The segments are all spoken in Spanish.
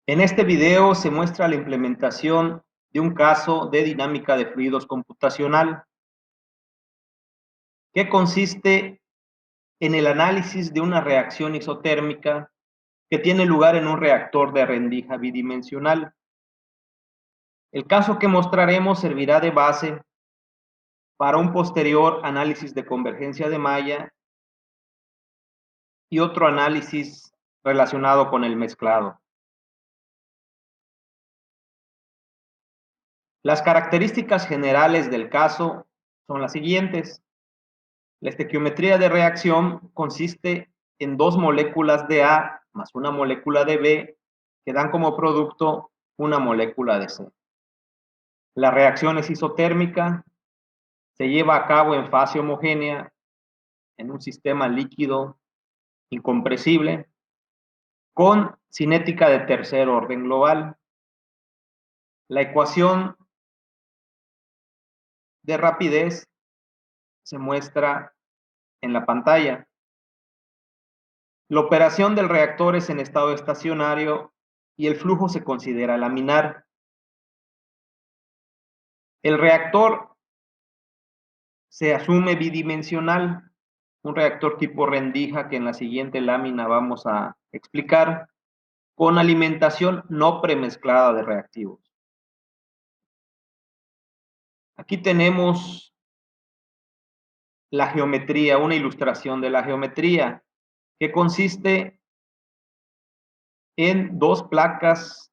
En este video se muestra la implementación de un caso de dinámica de fluidos computacional que consiste en el análisis de una reacción isotérmica que tiene lugar en un reactor de rendija bidimensional. El caso que mostraremos servirá de base para un posterior análisis de convergencia de malla y otro análisis relacionado con el mezclado. Las características generales del caso son las siguientes. La estequiometría de reacción consiste en dos moléculas de A más una molécula de B que dan como producto una molécula de C. La reacción es isotérmica, se lleva a cabo en fase homogénea en un sistema líquido incompresible con cinética de tercer orden global. La ecuación de rapidez se muestra en la pantalla. La operación del reactor es en estado estacionario y el flujo se considera laminar. El reactor se asume bidimensional, un reactor tipo rendija que en la siguiente lámina vamos a explicar, con alimentación no premezclada de reactivos. Aquí tenemos la geometría, una ilustración de la geometría, que consiste en dos placas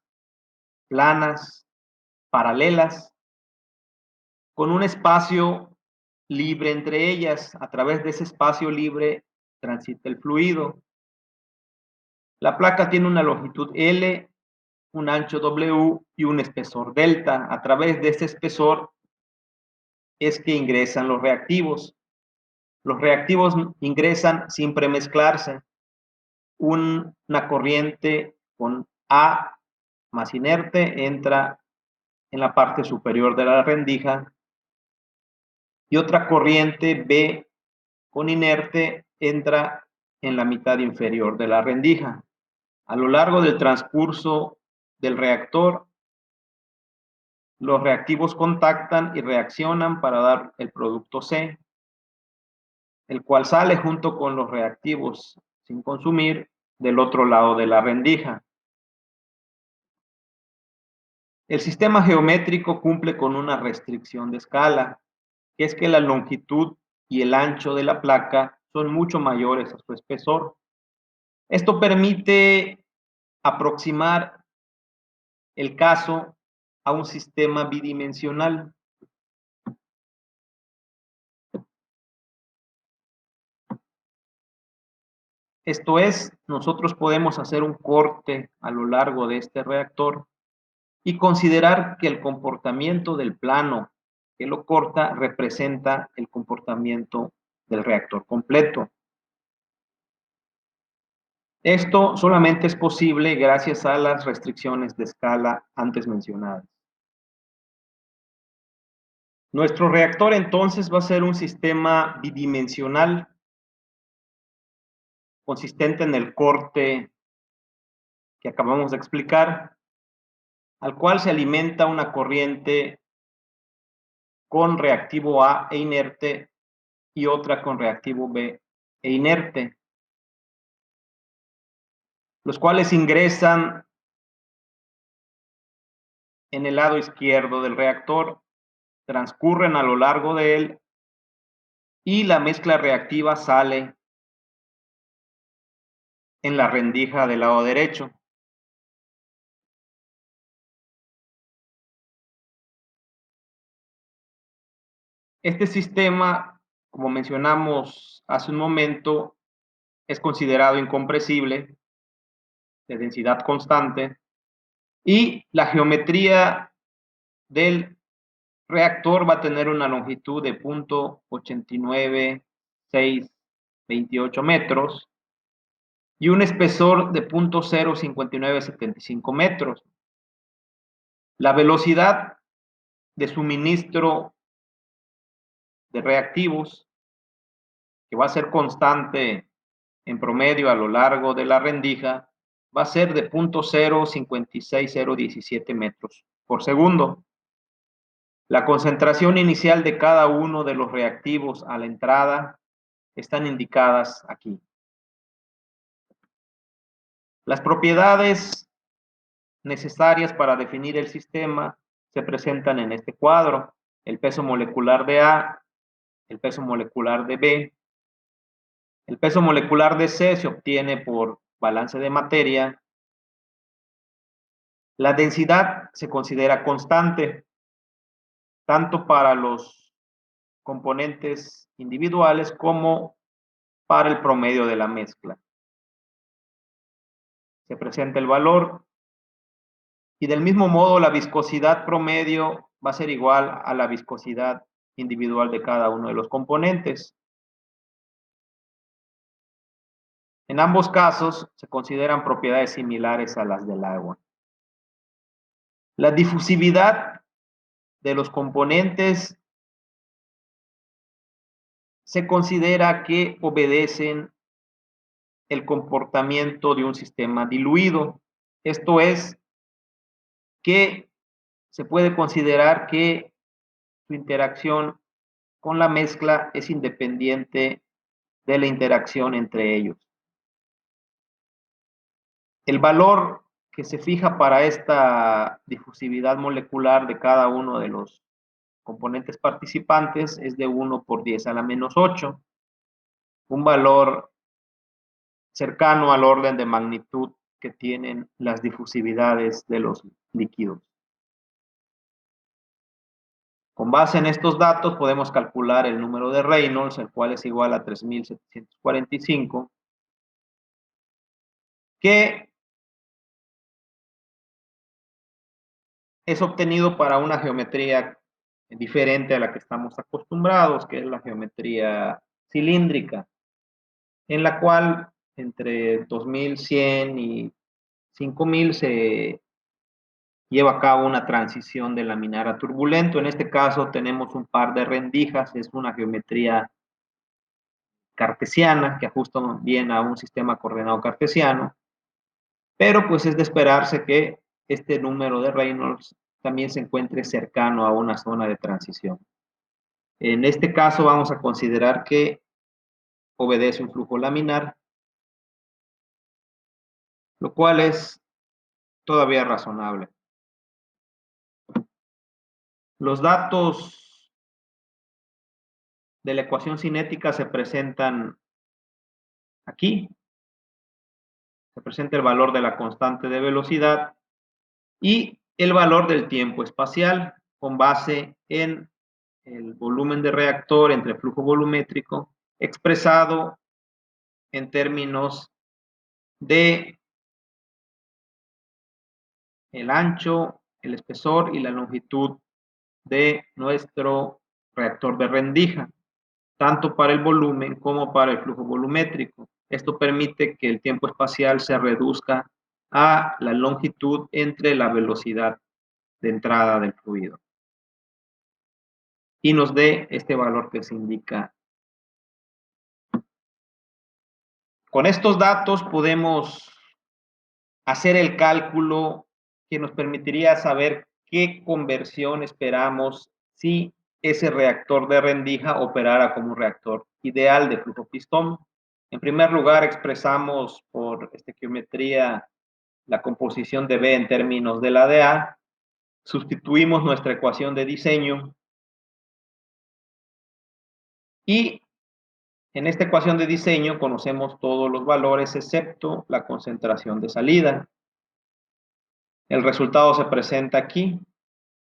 planas, paralelas, con un espacio libre entre ellas. A través de ese espacio libre transita el fluido. La placa tiene una longitud L, un ancho W y un espesor delta. A través de este espesor es que ingresan los reactivos. Los reactivos ingresan sin premezclarse. Una corriente con A más inerte entra en la parte superior de la rendija y otra corriente B con inerte entra en la mitad inferior de la rendija. A lo largo del transcurso del reactor, los reactivos contactan y reaccionan para dar el producto C, el cual sale junto con los reactivos sin consumir del otro lado de la rendija. El sistema geométrico cumple con una restricción de escala, que es que la longitud y el ancho de la placa son mucho mayores a su espesor. Esto permite aproximar el caso a un sistema bidimensional. Esto es, nosotros podemos hacer un corte a lo largo de este reactor y considerar que el comportamiento del plano que lo corta representa el comportamiento del reactor completo. Esto solamente es posible gracias a las restricciones de escala antes mencionadas. Nuestro reactor entonces va a ser un sistema bidimensional consistente en el corte que acabamos de explicar, al cual se alimenta una corriente con reactivo A e inerte y otra con reactivo B e inerte, los cuales ingresan en el lado izquierdo del reactor, transcurren a lo largo de él y la mezcla reactiva sale en la rendija del lado derecho. Este sistema, como mencionamos hace un momento, es considerado incompresible, de densidad constante, y la geometría del reactor va a tener una longitud de 0.89628 metros y un espesor de 0.05975 metros. La velocidad de suministro de reactivos, que va a ser constante en promedio a lo largo de la rendija, va a ser de 0.056017 metros por segundo. La concentración inicial de cada uno de los reactivos a la entrada están indicadas aquí. Las propiedades necesarias para definir el sistema se presentan en este cuadro. El peso molecular de A, el peso molecular de B. El peso molecular de C se obtiene por balance de materia. La densidad se considera constante, tanto para los componentes individuales como para el promedio de la mezcla. Se presenta el valor y del mismo modo la viscosidad promedio va a ser igual a la viscosidad individual de cada uno de los componentes. En ambos casos se consideran propiedades similares a las del agua. La difusividad de los componentes se considera que obedecen el comportamiento de un sistema diluido. Esto es que se puede considerar que su interacción con la mezcla es independiente de la interacción entre ellos. El valor que se fija para esta difusividad molecular de cada uno de los componentes participantes es de 1 por 10 a la menos 8, un valor cercano al orden de magnitud que tienen las difusividades de los líquidos. Con base en estos datos podemos calcular el número de Reynolds, el cual es igual a 3745, que es obtenido para una geometría diferente a la que estamos acostumbrados, que es la geometría cilíndrica, en la cual entre 2100 y 5000 se lleva a cabo una transición de laminar a turbulento. En este caso tenemos un par de rendijas, es una geometría cartesiana que ajusta bien a un sistema coordenado cartesiano, pero pues es de esperarse que este número de Reynolds también se encuentre cercano a una zona de transición. En este caso vamos a considerar que obedece un flujo laminar, lo cual es todavía razonable. Los datos de la ecuación cinética se presentan aquí. Se presenta el valor de la constante de velocidad y el valor del tiempo espacial con base en el volumen de reactor entre flujo volumétrico expresado en términos de el ancho, el espesor y la longitud de nuestro reactor de rendija, tanto para el volumen como para el flujo volumétrico. Esto permite que el tiempo espacial se reduzca a la longitud entre la velocidad de entrada del fluido y nos dé este valor que se indica. Con estos datos podemos hacer el cálculo que nos permitiría saber qué conversión esperamos si ese reactor de rendija operara como un reactor ideal de flujo pistón. En primer lugar, expresamos por estequiometría la composición de B en términos de la de A, sustituimos nuestra ecuación de diseño y en esta ecuación de diseño conocemos todos los valores excepto la concentración de salida. El resultado se presenta aquí.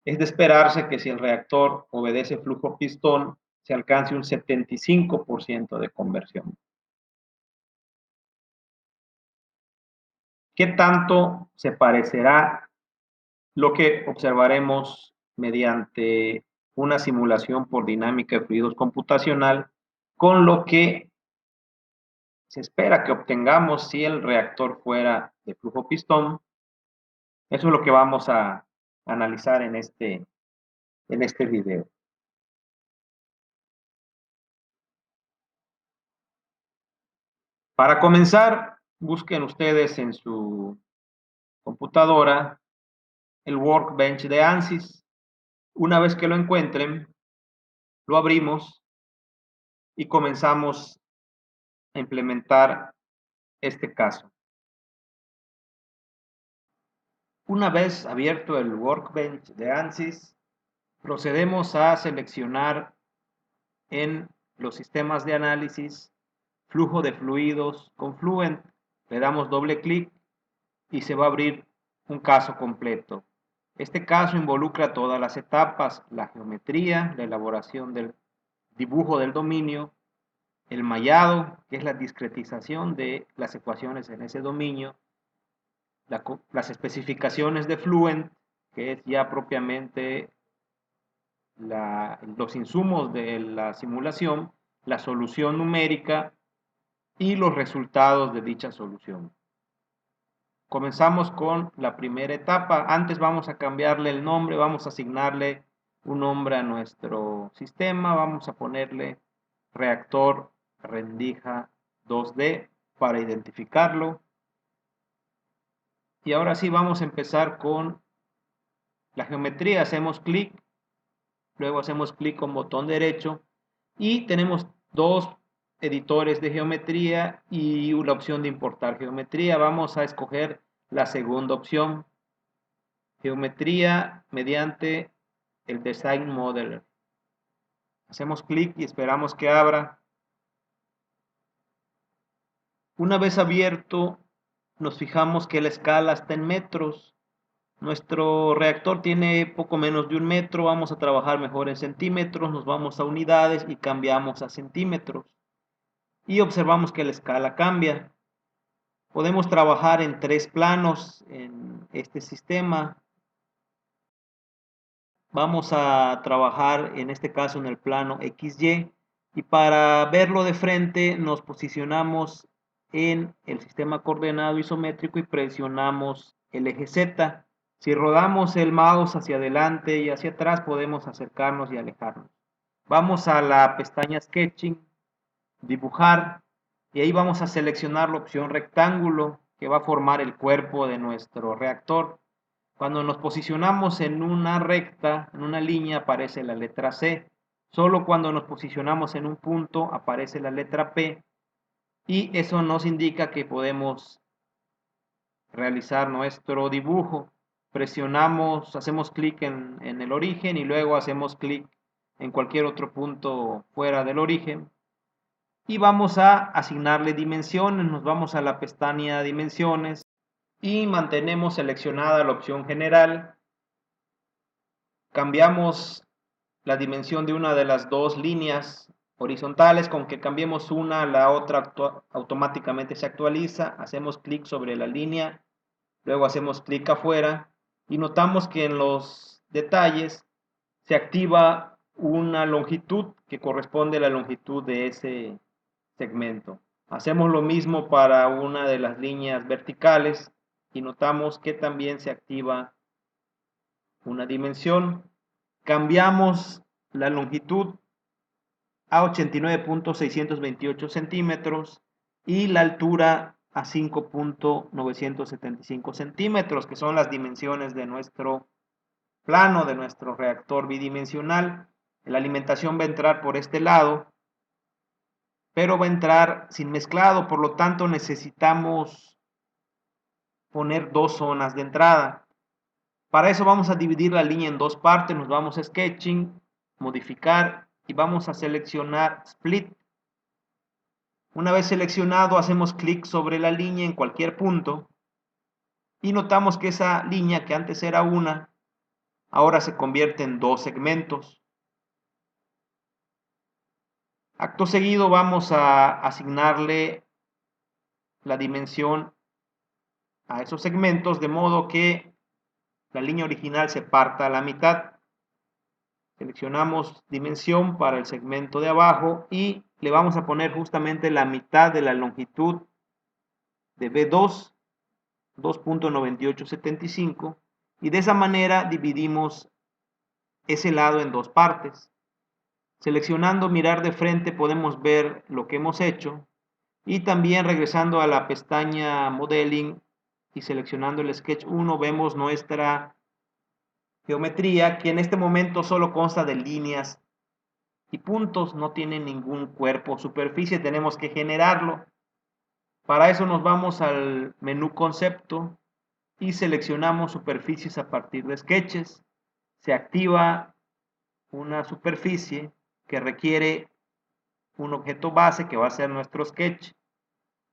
Es de esperarse que si el reactor obedece flujo pistón, se alcance un 75% de conversión. ¿Qué tanto se parecerá lo que observaremos mediante una simulación por dinámica de fluidos computacional con lo que se espera que obtengamos si el reactor fuera de flujo pistón? Eso es lo que vamos a analizar en este video. Para comenzar, Busquen ustedes en su computadora el Workbench de ANSYS. Una vez que lo encuentren, lo abrimos y comenzamos a implementar este caso. Una vez abierto el Workbench de ANSYS, procedemos a seleccionar en los sistemas de análisis flujo de fluidos con Fluent. Le damos doble clic y se va a abrir un caso completo. Este caso involucra todas las etapas: la geometría, la elaboración del dibujo del dominio, el mallado, que es la discretización de las ecuaciones en ese dominio, las especificaciones de Fluent, que es ya propiamente los insumos de la simulación, la solución numérica y los resultados de dicha solución. Comenzamos con la primera etapa. Antes vamos a cambiarle el nombre, vamos a asignarle un nombre a nuestro sistema, vamos a ponerle reactor rendija 2D para identificarlo. Y ahora sí vamos a empezar con la geometría. Hacemos clic, luego hacemos clic con botón derecho y tenemos dos editores de geometría y la opción de importar geometría. Vamos a escoger la segunda opción, geometría mediante el Design Modeler. Hacemos clic y esperamos que abra. Una vez abierto, nos fijamos que la escala está en metros. Nuestro reactor tiene poco menos de 1 metro. Vamos a trabajar mejor en centímetros. Nos vamos a unidades y cambiamos a centímetros. Y observamos que la escala cambia. Podemos trabajar en 3 planos en este sistema. Vamos a trabajar en este caso en el plano XY, y para verlo de frente nos posicionamos en el sistema coordenado isométrico y presionamos el eje Z. Si rodamos el mouse hacia adelante y hacia atrás, podemos acercarnos y alejarnos. Vamos a la pestaña Sketching, dibujar, y ahí vamos a seleccionar la opción rectángulo, que va a formar el cuerpo de nuestro reactor. Cuando nos posicionamos en una recta, en una línea, aparece la letra C. Solo cuando nos posicionamos en un punto aparece la letra P, y eso nos indica que podemos realizar nuestro dibujo. Presionamos, hacemos clic en el origen y luego hacemos clic en cualquier otro punto fuera del origen. Y vamos a asignarle dimensiones. Nos vamos a la pestaña Dimensiones y mantenemos seleccionada la opción General. Cambiamos la dimensión de una de las dos líneas horizontales. Con que cambiemos una, la otra automáticamente se actualiza. Hacemos clic sobre la línea, luego hacemos clic afuera y notamos que en los detalles se activa una longitud que corresponde a la longitud de ese segmento. Hacemos lo mismo para una de las líneas verticales y notamos que también se activa una dimensión. Cambiamos la longitud a 89.628 centímetros y la altura a 5.975 centímetros, que son las dimensiones de nuestro plano, de nuestro reactor bidimensional. La alimentación va a entrar por este lado, pero va a entrar sin mezclado, por lo tanto necesitamos poner dos zonas de entrada. Para eso vamos a dividir la línea en dos partes. Nos vamos a Sketching, modificar y vamos a seleccionar Split. Una vez seleccionado, hacemos clic sobre la línea en cualquier punto y notamos que esa línea, que antes era una, ahora se convierte en dos segmentos. Acto seguido vamos a asignarle la dimensión a esos segmentos de modo que la línea original se parta a la mitad. Seleccionamos dimensión para el segmento de abajo y le vamos a poner justamente la mitad de la longitud de B2, 2.9875, y de esa manera dividimos ese lado en dos partes. Seleccionando mirar de frente podemos ver lo que hemos hecho Y también regresando a la pestaña Modeling y seleccionando el Sketch 1, vemos nuestra geometría, que en este momento solo consta de líneas y puntos, no tiene ningún cuerpo o superficie, tenemos que generarlo. Para eso nos vamos al menú Concepto y seleccionamos superficies a partir de sketches. Se activa una superficie que requiere un objeto base que va a ser nuestro sketch.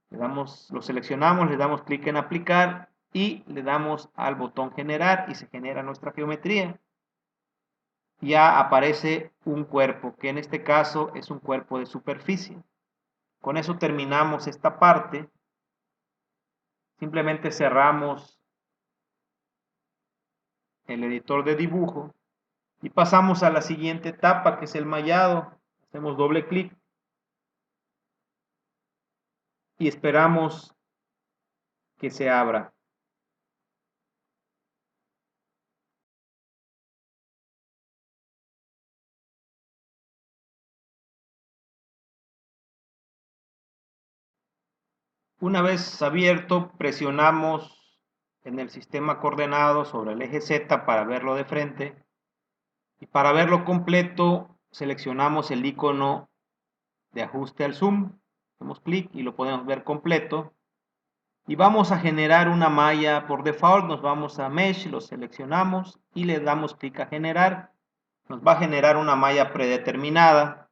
Lo seleccionamos, le damos clic en aplicar y le damos al botón generar y se genera nuestra geometría. Ya aparece un cuerpo, que en este caso es un cuerpo de superficie. Con eso terminamos esta parte. Simplemente cerramos el editor de dibujo y pasamos a la siguiente etapa, que es el mallado. Hacemos doble clic y esperamos que se abra. Una vez abierto, presionamos en el sistema coordenado sobre el eje Z para verlo de frente. Y para verlo completo, seleccionamos el icono de ajuste al zoom. Hacemos clic y lo podemos ver completo. Y vamos a generar una malla por default. Nos vamos a Mesh, lo seleccionamos y le damos clic a generar. Nos va a generar una malla predeterminada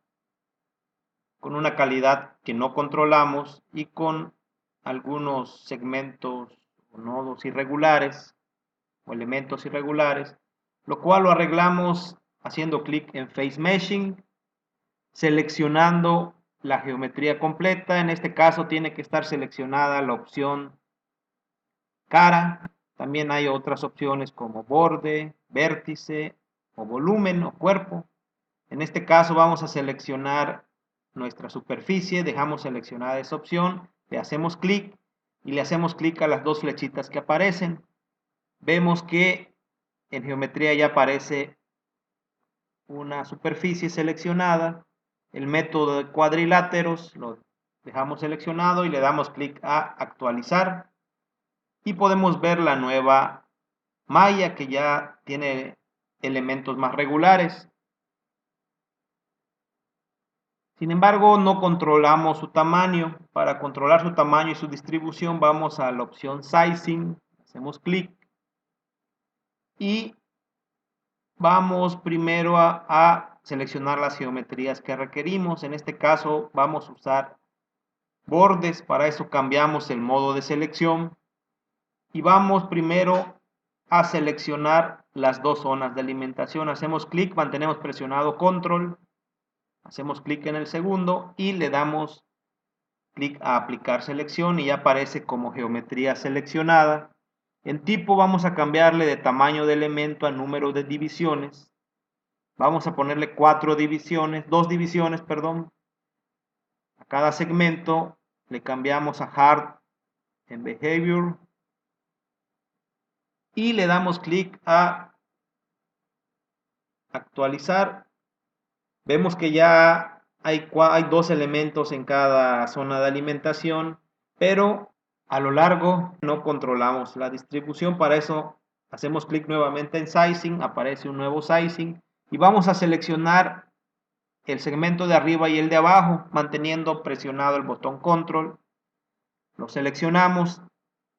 con una calidad que no controlamos y con algunos segmentos o nodos irregulares o elementos irregulares, lo cual lo arreglamos haciendo clic en Face Meshing, seleccionando la geometría completa. En este caso tiene que estar seleccionada la opción cara. También hay otras opciones como borde, vértice o volumen o cuerpo. En este caso vamos a seleccionar nuestra superficie, dejamos seleccionada esa opción, le hacemos clic y le hacemos clic a las dos flechitas que aparecen. Vemos que en geometría ya aparece una superficie seleccionada. El método de cuadriláteros lo dejamos seleccionado y le damos clic a actualizar. Y podemos ver la nueva malla que ya tiene elementos más regulares. Sin embargo, no controlamos su tamaño. Para controlar su tamaño y su distribución, vamos a la opción Sizing, hacemos clic y vamos primero a seleccionar las geometrías que requerimos. En este caso, vamos a usar bordes. Para eso cambiamos el modo de selección y vamos primero a seleccionar las dos zonas de alimentación. Hacemos clic, mantenemos presionado control, hacemos clic en el segundo y le damos clic a aplicar selección y ya aparece como geometría seleccionada. En tipo vamos a cambiarle de tamaño de elemento a número de divisiones. Vamos a ponerle 2 divisiones, perdón. A cada segmento le cambiamos a hard en behavior y le damos clic a actualizar. Vemos que ya hay 2 elementos en cada zona de alimentación, pero a lo largo no controlamos la distribución. Para eso hacemos clic nuevamente en Sizing, aparece un nuevo Sizing y vamos a seleccionar el segmento de arriba y el de abajo, manteniendo presionado el botón Control. Lo seleccionamos,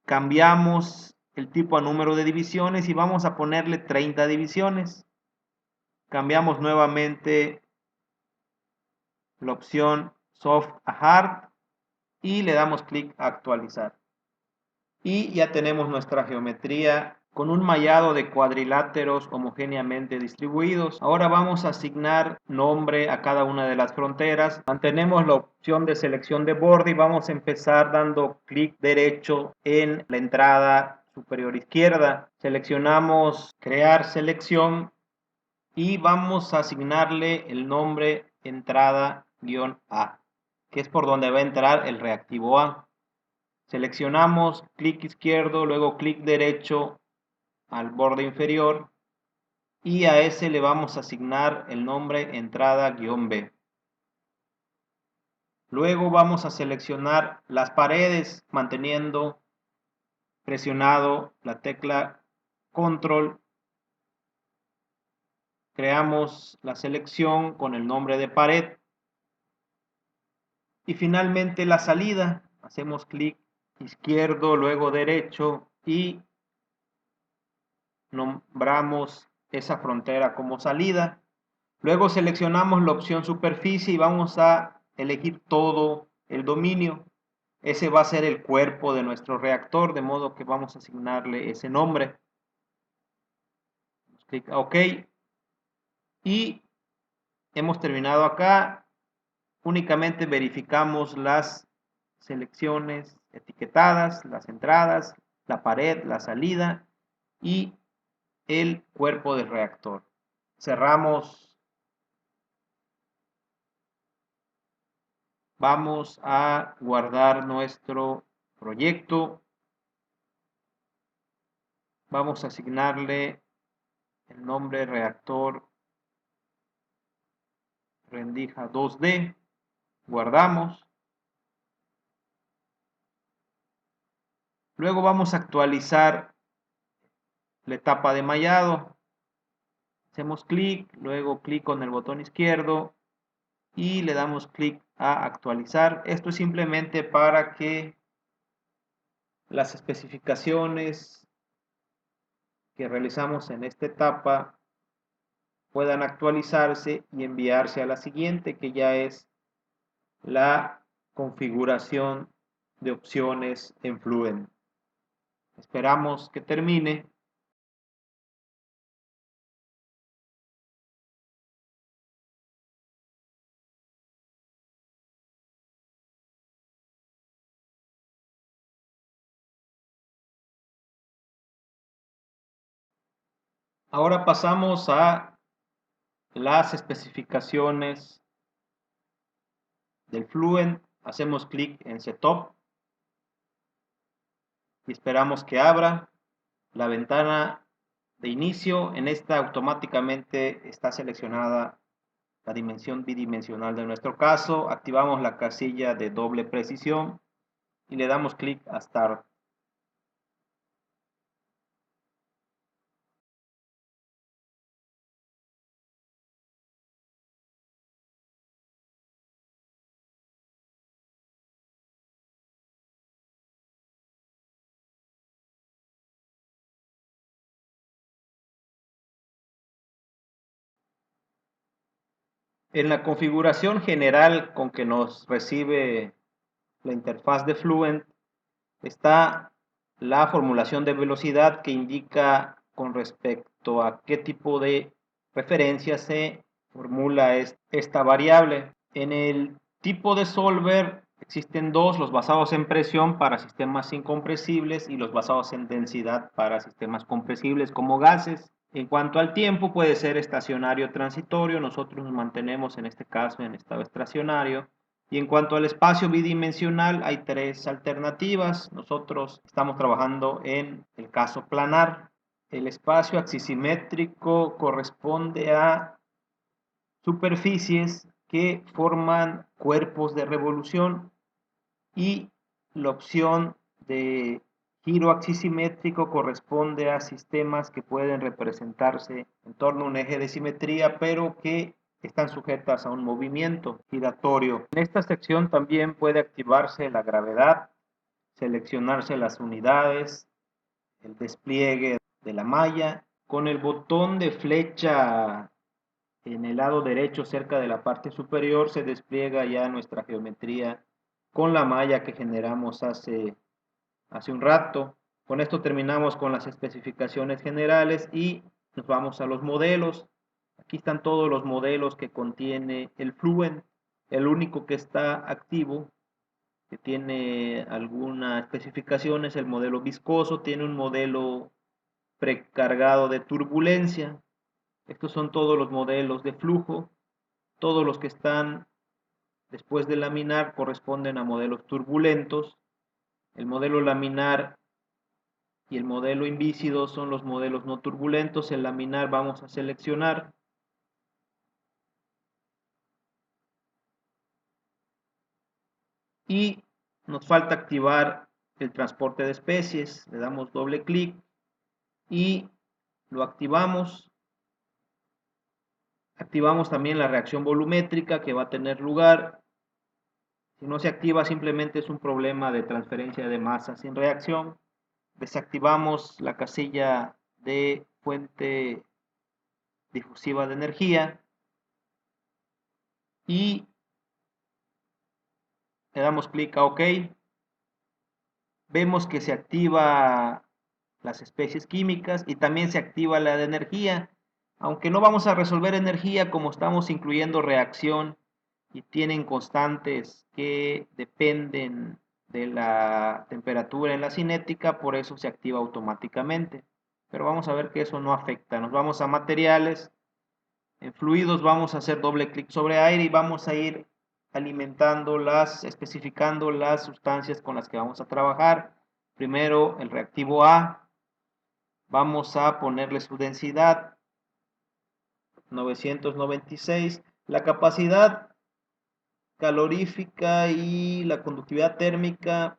cambiamos el tipo a número de divisiones y vamos a ponerle 30 divisiones. Cambiamos nuevamente la opción Soft a Hard y le damos clic a actualizar. Y ya tenemos nuestra geometría con un mallado de cuadriláteros homogéneamente distribuidos. Ahora vamos a asignar nombre a cada una de las fronteras. Mantenemos la opción de selección de borde y vamos a empezar dando clic derecho en la entrada superior izquierda. Seleccionamos crear selección y vamos a asignarle el nombre entrada-A, que es por donde va a entrar el reactivo A. Seleccionamos clic izquierdo, luego clic derecho al borde inferior y a ese le vamos a asignar el nombre entrada-B. Luego vamos a seleccionar las paredes manteniendo presionado la tecla Control. Creamos la selección con el nombre de pared y finalmente la salida. Hacemos clic izquierdo, luego derecho y nombramos esa frontera como salida. Luego seleccionamos la opción superficie y vamos a elegir todo el dominio. Ese va a ser el cuerpo de nuestro reactor, de modo que vamos a asignarle ese nombre. Clic OK. Y hemos terminado acá. Únicamente verificamos las selecciones etiquetadas, las entradas, la pared, la salida y el cuerpo del reactor. Cerramos. Vamos a guardar nuestro proyecto. Vamos a asignarle el nombre reactor rendija 2D. Guardamos. Luego vamos a actualizar la etapa de mallado. Hacemos clic, luego clic con el botón izquierdo y le damos clic a actualizar. Esto es simplemente para que las especificaciones que realizamos en esta etapa puedan actualizarse y enviarse a la siguiente, que ya es la configuración de opciones en Fluent. Esperamos que termine. Ahora pasamos a las especificaciones del Fluent. Hacemos clic en Setup y esperamos que abra la ventana de inicio. En esta automáticamente está seleccionada la dimensión bidimensional de nuestro caso. Activamos la casilla de doble precisión y le damos clic a Start. En la configuración general con que nos recibe la interfaz de Fluent está la formulación de velocidad que indica con respecto a qué tipo de referencia se formula esta variable. En el tipo de solver existen dos, los basados en presión para sistemas incompresibles y los basados en densidad para sistemas compresibles como gases. En cuanto al tiempo, puede ser estacionario o transitorio. Nosotros nos mantenemos en este caso en estado estacionario. Y en cuanto al espacio bidimensional, hay tres alternativas. Nosotros estamos trabajando en el caso planar. El espacio axisimétrico corresponde a superficies que forman cuerpos de revolución y la opción de giro axisimétrico corresponde a sistemas que pueden representarse en torno a un eje de simetría, pero que están sujetas a un movimiento giratorio. En esta sección también puede activarse la gravedad, seleccionarse las unidades, el despliegue de la malla. Con el botón de flecha en el lado derecho cerca de la parte superior se despliega ya nuestra geometría con la malla que generamos hace un rato. Con esto terminamos con las especificaciones generales y nos vamos a los modelos. Aquí están todos los modelos que contiene el Fluent. El único que está activo, que tiene alguna especificación, es el modelo viscoso. Tiene un modelo precargado de turbulencia. Estos son todos los modelos de flujo. Todos los que están después de laminar corresponden a modelos turbulentos. El modelo laminar y el modelo invícido son los modelos no turbulentos. El laminar vamos a seleccionar. Y nos falta activar el transporte de especies. Le damos doble clic y lo activamos. Activamos también la reacción volumétrica que va a tener lugar. Si no se activa, simplemente es un problema de transferencia de masa sin reacción. Desactivamos la casilla de fuente difusiva de energía y le damos clic a OK. Vemos que se activa las especies químicas y también se activa la de energía. Aunque no vamos a resolver energía como estamos incluyendo reacción y tienen constantes que dependen de la temperatura en la cinética, por eso se activa automáticamente. Pero vamos a ver que eso no afecta. Nos vamos a materiales. En fluidos vamos a hacer doble clic sobre aire y vamos a ir especificando las sustancias con las que vamos a trabajar. Primero el reactivo A, vamos a ponerle su densidad 996, la capacidad calorífica y la conductividad térmica,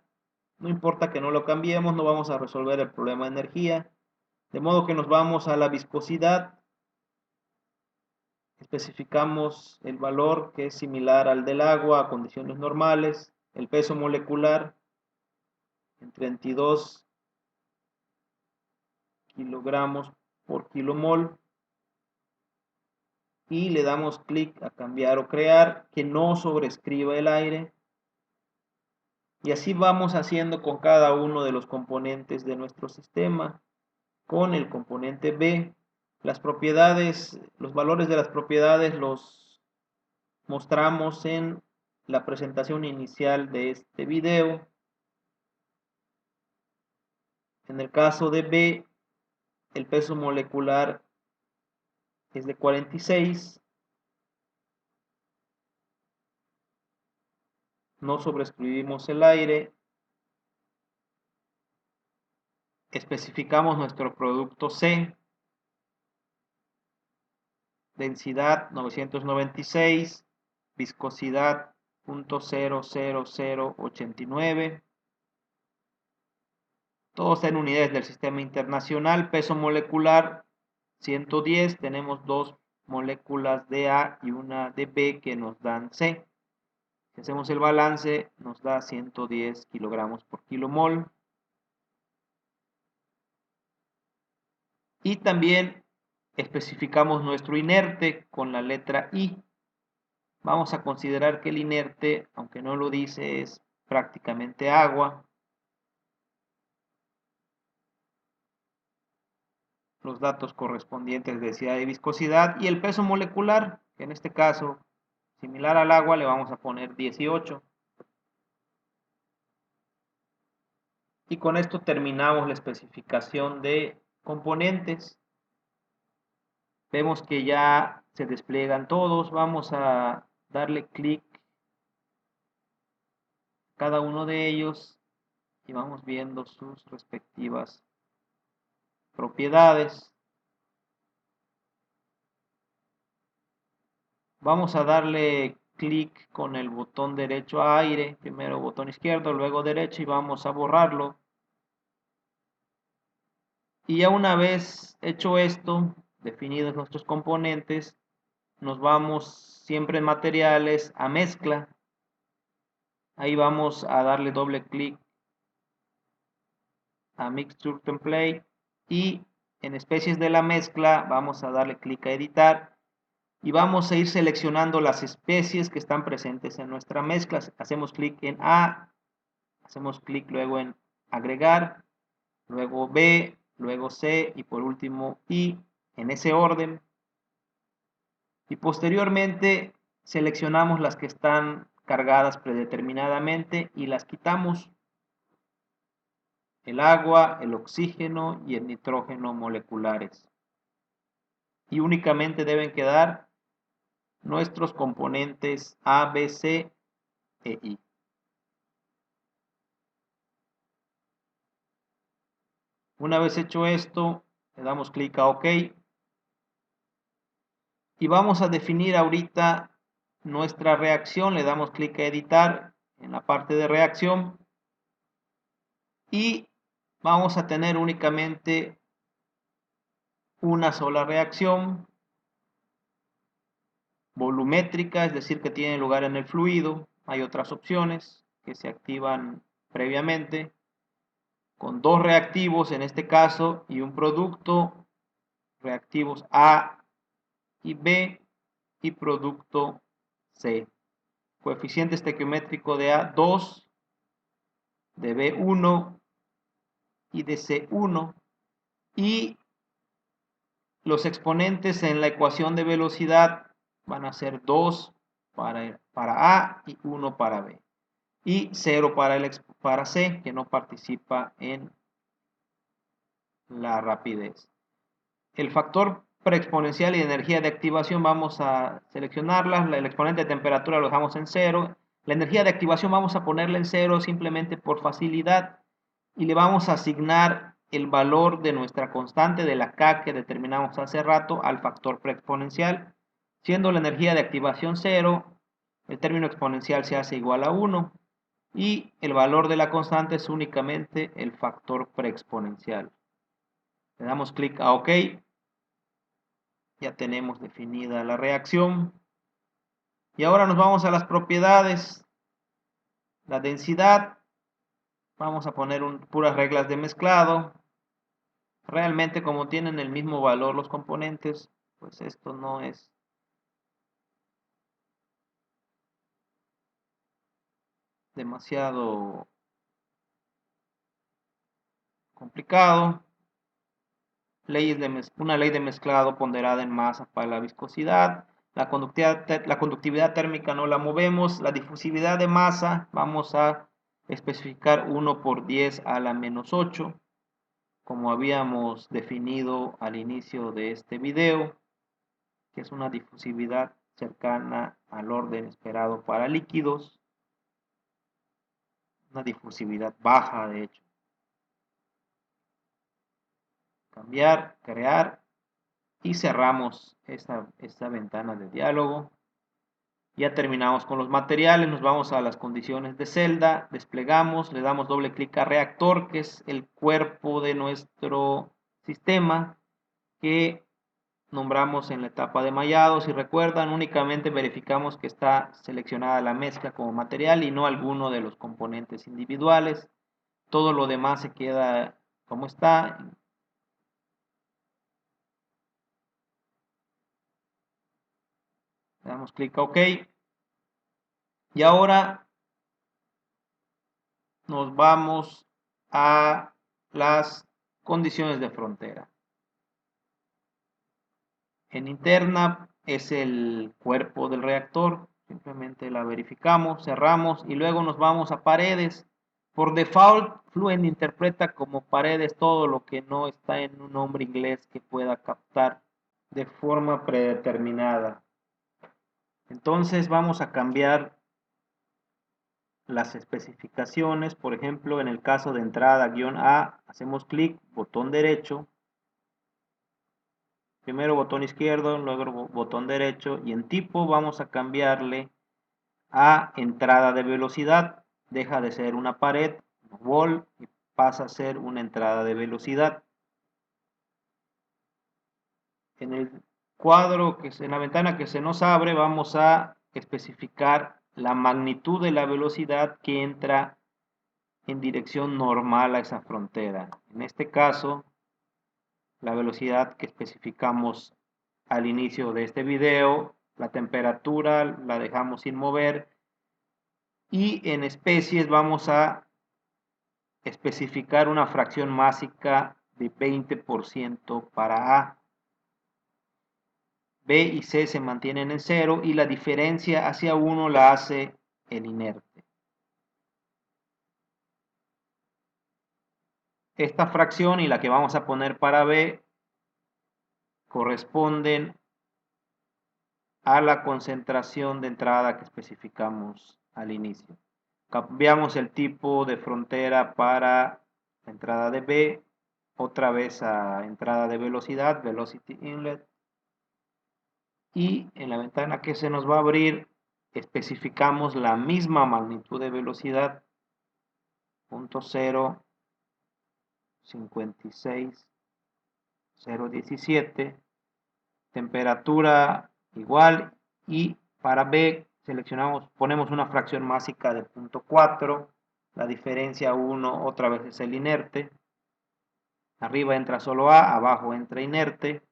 no importa que no lo cambiemos, no vamos a resolver el problema de energía, de modo que nos vamos a la viscosidad. Especificamos el valor que es similar al del agua a condiciones normales, el peso molecular en 32 kilogramos por kilomol y le damos clic a cambiar o crear, que no sobrescriba el aire, y así vamos haciendo con cada uno de los componentes de nuestro sistema. Con el componente B, las propiedades, los valores de las propiedades los mostramos en la presentación inicial de este video. En el caso de B, el peso molecular es de 46, no sobreescribimos el aire, especificamos nuestro producto C, densidad 996, viscosidad 0.00089, todos en unidades del sistema internacional, peso molecular 110, tenemos dos moléculas de A y una de B que nos dan C. Si hacemos el balance, nos da 110 kilogramos por kilomol. Y también especificamos nuestro inerte con la letra I. Vamos a considerar que el inerte, aunque no lo dice, es prácticamente agua. Los datos correspondientes de densidad y viscosidad y el peso molecular, que en este caso, similar al agua, le vamos a poner 18. Y con esto terminamos la especificación de componentes. Vemos que ya se despliegan todos. Vamos a darle clic a cada uno de ellos y vamos viendo sus respectivas propiedades. Vamos a darle clic con el botón derecho a aire, primero botón izquierdo, luego derecho, y vamos a borrarlo. Y ya una vez hecho esto, definidos nuestros componentes, nos vamos siempre en materiales a mezcla. Ahí vamos a darle doble clic a Mixture Template y en especies de la mezcla vamos a darle clic a editar y vamos a ir seleccionando las especies que están presentes en nuestra mezcla. Hacemos clic en A, hacemos clic luego en agregar, luego B, luego C y por último I, en ese orden. Y posteriormente seleccionamos las que están cargadas predeterminadamente y las quitamos: el agua, el oxígeno y el nitrógeno moleculares. Y únicamente deben quedar nuestros componentes A, B, C e I. Una vez hecho esto, le damos clic a OK y vamos a definir ahorita nuestra reacción. Le damos clic a editar en la parte de reacción y vamos a tener únicamente una sola reacción volumétrica, es decir, que tiene lugar en el fluido. Hay otras opciones que se activan previamente con dos reactivos en este caso y un producto, reactivos A y B y producto C. Coeficiente estequiométrico de A 2, de B 1 y de C 1 y los exponentes en la ecuación de velocidad van a ser 2 para A y 1 para B y 0 para C, que no participa en la rapidez. El factor preexponencial y energía de activación vamos a seleccionarla. El exponente de temperatura lo dejamos en 0. La energía de activación vamos a ponerla en 0 simplemente por facilidad y le vamos a asignar el valor de nuestra constante de la K que determinamos hace rato al factor preexponencial. Siendo la energía de activación 0, el término exponencial se hace igual a 1 y el valor de la constante es únicamente el factor preexponencial. Le damos clic a OK. Ya tenemos definida la reacción. Y ahora nos vamos a las propiedades. La densidad. Vamos a poner puras reglas de mezclado. Realmente como tienen el mismo valor los componentes, pues esto no es demasiado complicado. Una ley de mezclado ponderada en masa para la viscosidad. La conductividad térmica no la movemos. La difusividad de masa vamos a especificar 1 por 10 a la menos 8, como habíamos definido al inicio de este video, que es una difusividad cercana al orden esperado para líquidos. Una difusividad baja, de hecho. Cambiar, crear y cerramos esta ventana de diálogo. Ya terminamos con los materiales, nos vamos a las condiciones de celda, desplegamos, le damos doble clic a reactor, que es el cuerpo de nuestro sistema que nombramos en la etapa de mallado. Si recuerdan, únicamente verificamos que está seleccionada la mezcla como material y no alguno de los componentes individuales. Todo lo demás se queda como está. Le damos clic a OK. Y ahora nos vamos a las condiciones de frontera. En interna es el cuerpo del reactor. Simplemente la verificamos, cerramos y luego nos vamos a paredes. Por default, Fluent interpreta como paredes todo lo que no está en un nombre inglés que pueda captar de forma predeterminada. Entonces vamos a cambiar las especificaciones. Por ejemplo, en el caso de entrada -A, hacemos clic, botón derecho, primero botón izquierdo, luego botón derecho, y en tipo vamos a cambiarle a entrada de velocidad. Deja de ser una pared, wall, y pasa a ser una entrada de velocidad. En el cuadro, en la ventana que se nos abre, vamos a especificar la magnitud de la velocidad que entra en dirección normal a esa frontera. En este caso, la velocidad que especificamos al inicio de este video, la temperatura la dejamos sin mover y en especies vamos a especificar una fracción másica de 20% para A. B y C se mantienen en 0 y la diferencia hacia 1 la hace el inerte. Esta fracción y la que vamos a poner para B corresponden a la concentración de entrada que especificamos al inicio. Cambiamos el tipo de frontera para la entrada de B, otra vez a entrada de velocidad, velocity inlet, y en la ventana que se nos va a abrir especificamos la misma magnitud de velocidad, 0.056017, temperatura igual, y para B ponemos una fracción másica de 0.4, la diferencia 1 otra vez es el inerte, arriba entra solo A, abajo entra inerte.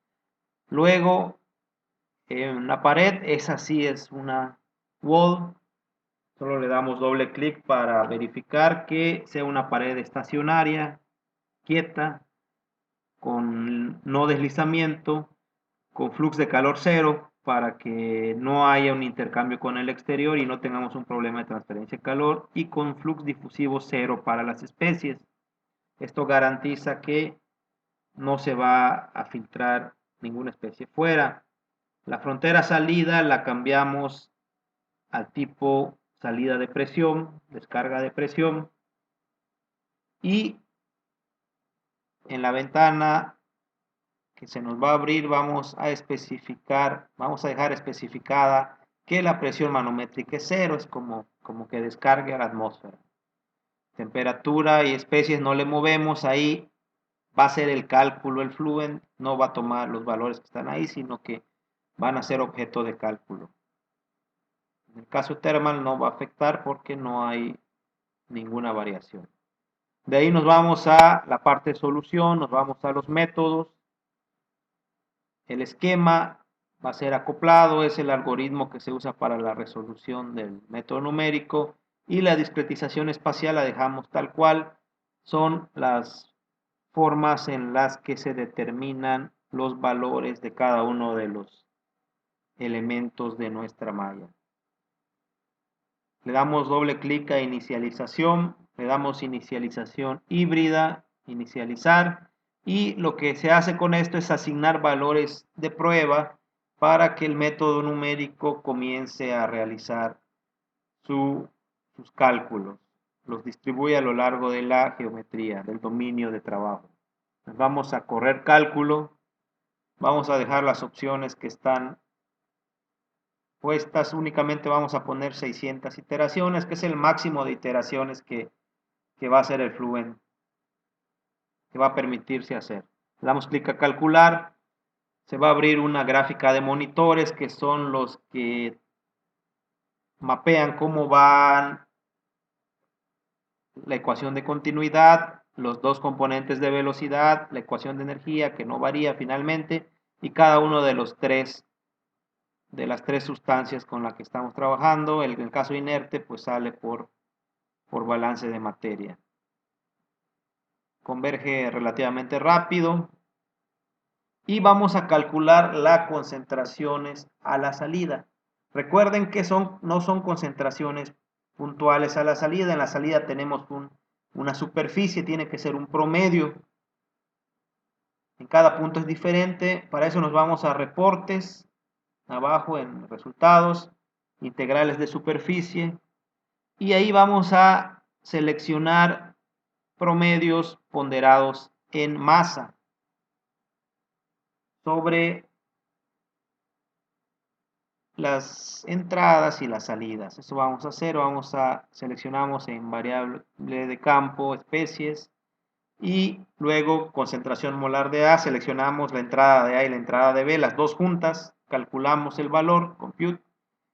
Luego en una pared, esa sí es una wall, solo le damos doble clic para verificar que sea una pared estacionaria, quieta, con no deslizamiento, con flux de calor cero, para que no haya un intercambio con el exterior y no tengamos un problema de transferencia de calor, y con flux difusivo cero para las especies. Esto garantiza que no se va a filtrar ninguna especie fuera. La frontera salida la cambiamos al tipo salida de presión, descarga de presión, y en la ventana que se nos va a abrir vamos a dejar especificada que la presión manométrica es cero, es como que descargue a la atmósfera. Temperatura y especies no le movemos, ahí va a ser el cálculo el Fluent, no va a tomar los valores que están ahí, sino que van a ser objeto de cálculo. En el caso thermal no va a afectar porque no hay ninguna variación. De ahí nos vamos a la parte de solución, nos vamos a los métodos. El esquema va a ser acoplado, es el algoritmo que se usa para la resolución del método numérico, y la discretización espacial la dejamos tal cual. Son las formas en las que se determinan los valores de cada uno de los elementos de nuestra malla. Le damos doble clic a inicialización, le damos inicialización híbrida, inicializar, y lo que se hace con esto es asignar valores de prueba para que el método numérico comience a realizar sus cálculos. Los distribuye a lo largo de la geometría, del dominio de trabajo. Vamos a correr cálculo, vamos a dejar las opciones que están puestas, únicamente vamos a poner 600 iteraciones, que es el máximo de iteraciones que va a hacer el Fluent, que va a permitirse hacer. Le damos clic a calcular, se va a abrir una gráfica de monitores que son los que mapean cómo van la ecuación de continuidad, los dos componentes de velocidad, la ecuación de energía que no varía finalmente, y cada uno de las tres sustancias con las que estamos trabajando. En el caso inerte, pues sale por balance de materia. Converge relativamente rápido. Y vamos a calcular las concentraciones a la salida. Recuerden que no son concentraciones puntuales a la salida. En la salida tenemos una superficie, tiene que ser un promedio. En cada punto es diferente. Para eso nos vamos a reportes, abajo en resultados, integrales de superficie. Y ahí vamos a seleccionar promedios ponderados en masa sobre las entradas y las salidas. Eso vamos a hacer, seleccionamos en variable de campo, especies, y luego concentración molar de A, seleccionamos la entrada de A y la entrada de B, las dos juntas, calculamos el valor, compute,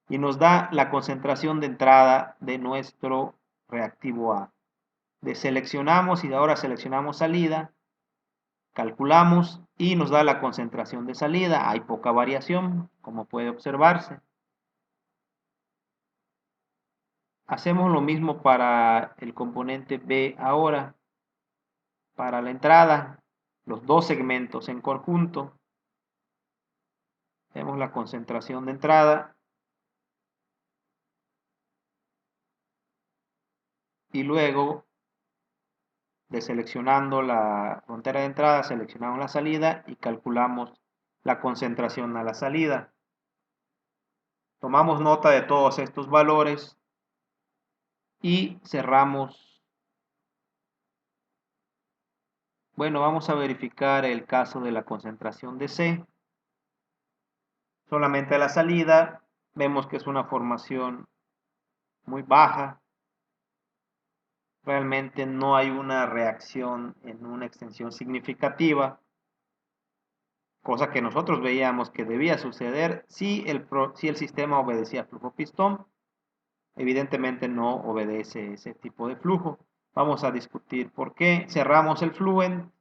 y nos da la concentración de entrada de nuestro reactivo A. Deseleccionamos y ahora seleccionamos salida, calculamos y nos da la concentración de salida. Hay poca variación, como puede observarse. Hacemos lo mismo para el componente B ahora. Para la entrada, los dos segmentos en conjunto, vemos la concentración de entrada y luego deseleccionando la frontera de entrada, seleccionamos la salida y calculamos la concentración a la salida. Tomamos nota de todos estos valores y cerramos. Bueno, vamos a verificar el caso de la concentración de C. Solamente a la salida, Vemos que es una formación muy baja. Realmente no hay una reacción en una extensión significativa, cosa que nosotros veíamos que debía suceder si el sistema obedecía flujo pistón. Evidentemente no obedece ese tipo de flujo. Vamos a discutir por qué. Cerramos el Fluent.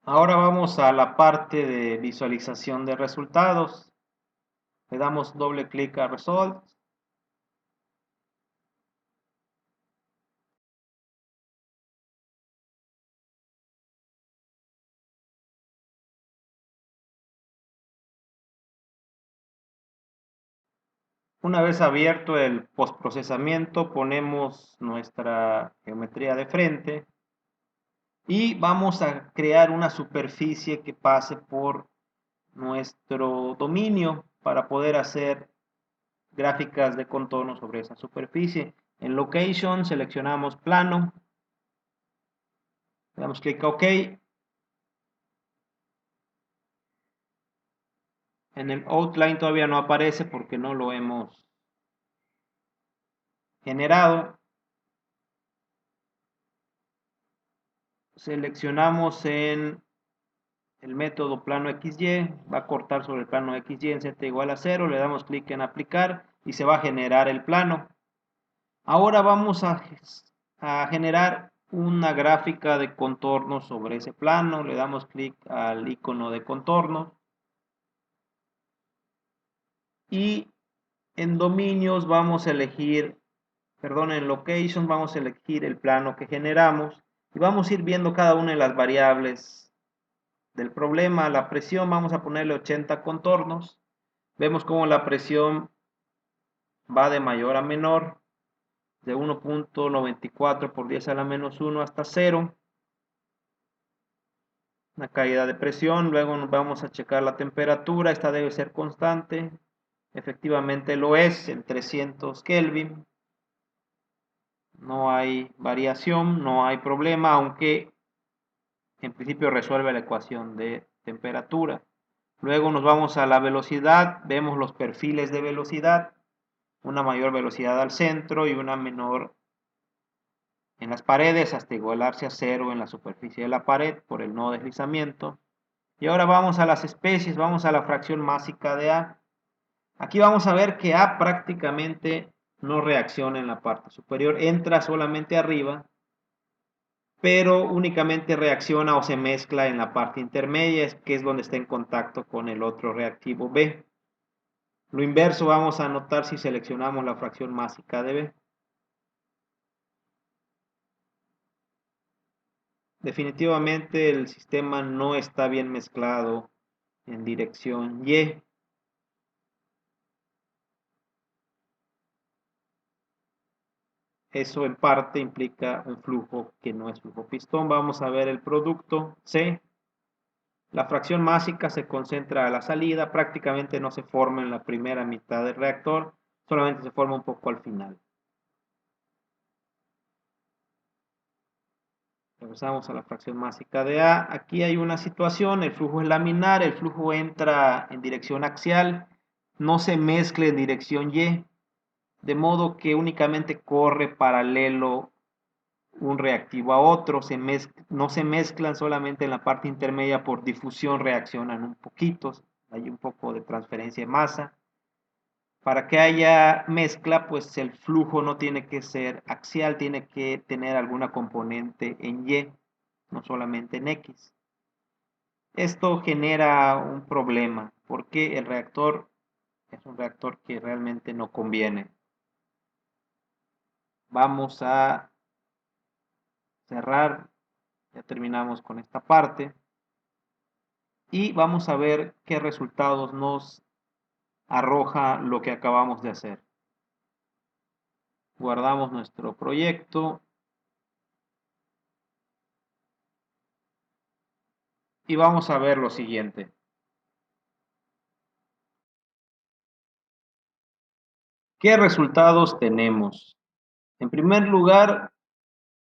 Ahora vamos a la parte de visualización de resultados. Le damos doble clic a Results. Una vez abierto el postprocesamiento, ponemos nuestra geometría de frente y vamos a crear una superficie que pase por nuestro dominio para poder hacer gráficas de contorno sobre esa superficie. En Location seleccionamos plano, le damos clic a OK. En el Outline todavía no aparece porque no lo hemos generado. Seleccionamos en el método plano XY, va a cortar sobre el plano XY en Z igual a 0, le damos clic en aplicar y se va a generar el plano. Ahora vamos a generar una gráfica de contorno sobre ese plano, le damos clic al icono de contorno y en dominios vamos a elegir, perdón, en location vamos a elegir el plano que generamos y vamos a ir viendo cada una de las variables del problema. La presión vamos a ponerle 80 contornos. Vemos cómo la presión va de mayor a menor, de 1.94 por 10 a la menos 1 hasta 0. Una caída de presión. Luego nos vamos a checar la temperatura. Esta debe ser constante. Efectivamente lo es, en 300 Kelvin. No hay variación, no hay problema, aunque en principio resuelve la ecuación de temperatura. Luego nos vamos a la velocidad. Vemos los perfiles de velocidad. Una mayor velocidad al centro y una menor en las paredes hasta igualarse a 0 en la superficie de la pared por el no deslizamiento. Y ahora vamos a las especies, vamos a la fracción másica de A. Aquí vamos a ver que A prácticamente no reacciona en la parte superior, entra solamente arriba, pero únicamente reacciona o se mezcla en la parte intermedia, que es donde está en contacto con el otro reactivo B. Lo inverso vamos a notar si seleccionamos la fracción másica de B. Definitivamente el sistema no está bien mezclado en dirección Y. Eso en parte implica un flujo que no es flujo pistón. Vamos a ver el producto C. La fracción másica se concentra a la salida, prácticamente no se forma en la primera mitad del reactor, solamente se forma un poco al final. Regresamos a la fracción másica de A. Aquí hay una situación, el flujo es laminar, el flujo entra en dirección axial, no se mezcla en dirección Y, de modo que únicamente corre paralelo un reactivo a otro, no se mezclan solamente en la parte intermedia por difusión, reaccionan un poquito, hay un poco de transferencia de masa. Para que haya mezcla, pues el flujo no tiene que ser axial, tiene que tener alguna componente en Y, no solamente en X. Esto genera un problema, porque el reactor es un reactor que realmente no conviene. Vamos a cerrar, ya terminamos con esta parte, y vamos a ver qué resultados nos arroja lo que acabamos de hacer. Guardamos nuestro proyecto y vamos a ver lo siguiente. ¿Qué resultados tenemos? En primer lugar,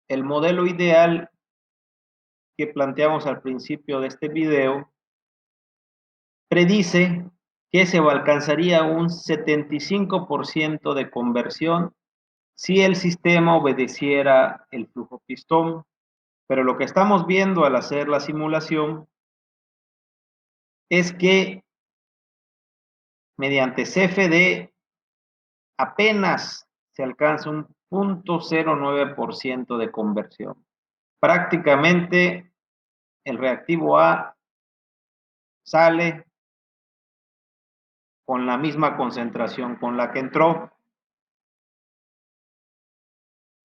el modelo ideal que planteamos al principio de este video predice que se alcanzaría un 75% de conversión si el sistema obedeciera el flujo pistón. Pero lo que estamos viendo al hacer la simulación es que mediante CFD apenas se alcanza un 0.09% de conversión. Prácticamente el reactivo A sale con la misma concentración con la que entró.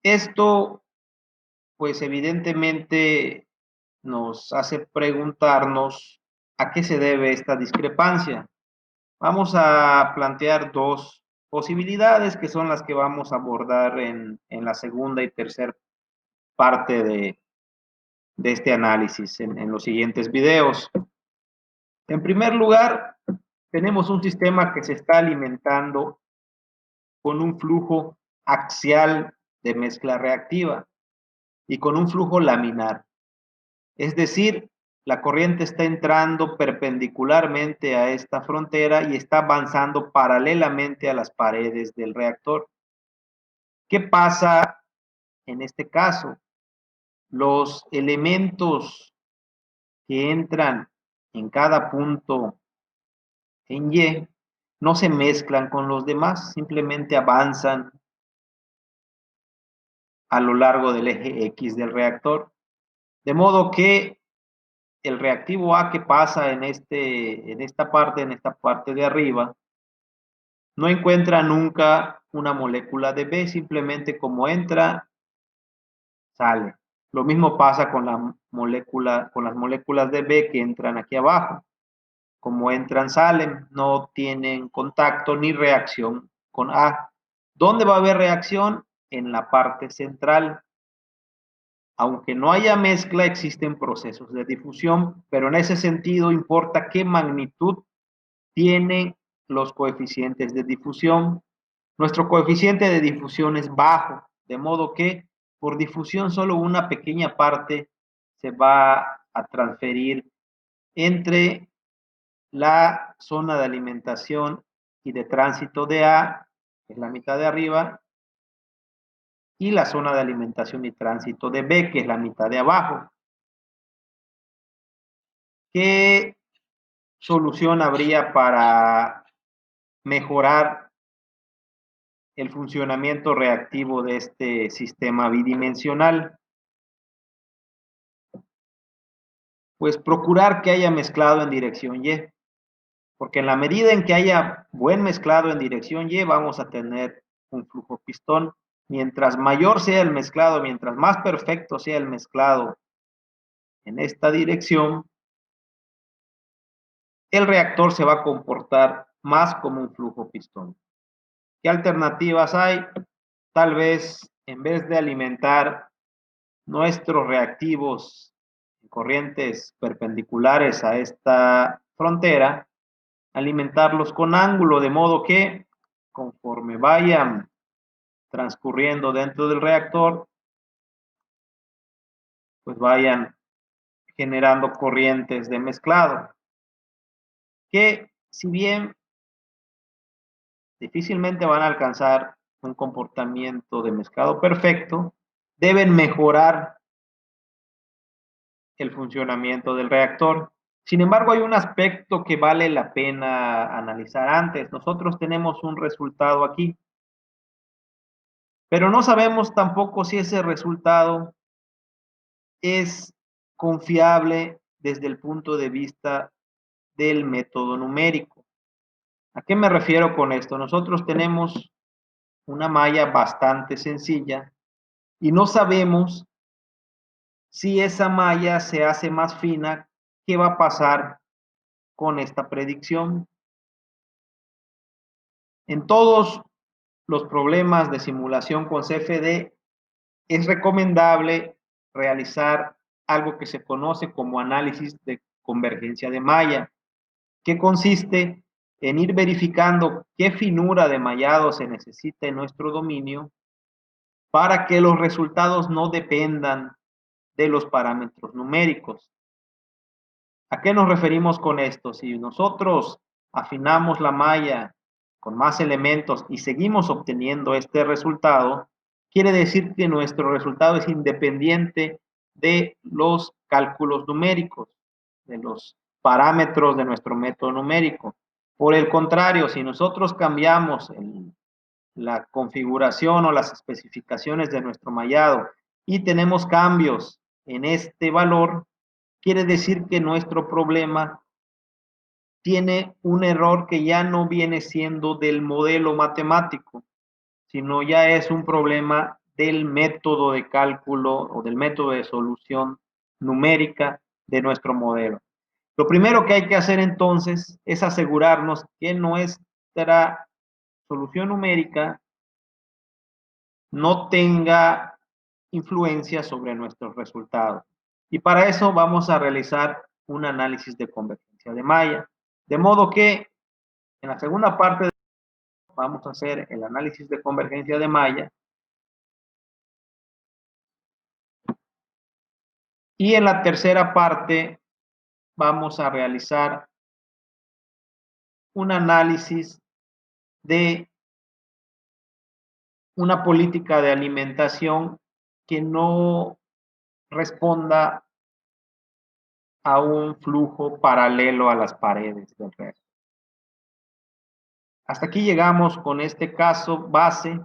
Esto, pues evidentemente nos hace preguntarnos a qué se debe esta discrepancia. Vamos a plantear dos posibilidades que son las que vamos a abordar en la segunda y tercera parte de este análisis en los siguientes videos. En primer lugar, tenemos un sistema que se está alimentando con un flujo axial de mezcla reactiva y con un flujo laminar. Es decir, la corriente está entrando perpendicularmente a esta frontera y está avanzando paralelamente a las paredes del reactor. ¿Qué pasa en este caso? Los elementos que entran en cada punto en Y no se mezclan con los demás, simplemente avanzan a lo largo del eje X del reactor. De modo que el reactivo A que pasa en esta parte de arriba, no encuentra nunca una molécula de B, simplemente como entra, sale. Lo mismo pasa con las moléculas de B que entran aquí abajo. Como entran, salen, no tienen contacto ni reacción con A. ¿Dónde va a haber reacción? En la parte central. Aunque no haya mezcla, existen procesos de difusión, pero en ese sentido importa qué magnitud tienen los coeficientes de difusión. Nuestro coeficiente de difusión es bajo, de modo que por difusión solo una pequeña parte se va a transferir entre la zona de alimentación y de tránsito de A, que es la mitad de arriba, y la zona de alimentación y tránsito de B, que es la mitad de abajo. ¿Qué solución habría para mejorar el funcionamiento reactivo de este sistema bidimensional? Pues procurar que haya mezclado en dirección Y, porque en la medida en que haya buen mezclado en dirección Y, vamos a tener un flujo pistón. Mientras mayor sea el mezclado, mientras más perfecto sea el mezclado en esta dirección, el reactor se va a comportar más como un flujo pistón. ¿Qué alternativas hay? Tal vez en vez de alimentar nuestros reactivos en corrientes perpendiculares a esta frontera, alimentarlos con ángulo, de modo que conforme vayan transcurriendo dentro del reactor, pues vayan generando corrientes de mezclado, que si bien difícilmente van a alcanzar un comportamiento de mezclado perfecto, deben mejorar el funcionamiento del reactor. Sin embargo, hay un aspecto que vale la pena analizar antes. Nosotros tenemos un resultado aquí, pero no sabemos tampoco si ese resultado es confiable desde el punto de vista del método numérico. ¿A qué me refiero con esto? Nosotros tenemos una malla bastante sencilla y no sabemos si esa malla se hace más fina, ¿qué va a pasar con esta predicción? En todos los problemas de simulación con CFD es recomendable realizar algo que se conoce como análisis de convergencia de malla, que consiste en ir verificando qué finura de mallado se necesita en nuestro dominio para que los resultados no dependan de los parámetros numéricos. ¿A qué nos referimos con esto? Si nosotros afinamos la malla con más elementos y seguimos obteniendo este resultado, quiere decir que nuestro resultado es independiente de los cálculos numéricos, de los parámetros de nuestro método numérico. Por el contrario, si nosotros cambiamos la configuración o las especificaciones de nuestro mallado y tenemos cambios en este valor, quiere decir que nuestro problema tiene un error que ya no viene siendo del modelo matemático, sino ya es un problema del método de cálculo o del método de solución numérica de nuestro modelo. Lo primero que hay que hacer entonces es asegurarnos que nuestra solución numérica no tenga influencia sobre nuestros resultados. Y para eso vamos a realizar un análisis de convergencia de malla. De modo que en la segunda parte vamos a hacer el análisis de convergencia de malla. Y en la tercera parte vamos a realizar un análisis de una política de alimentación que no responda a un flujo paralelo a las paredes del resto. Hasta aquí llegamos con este caso base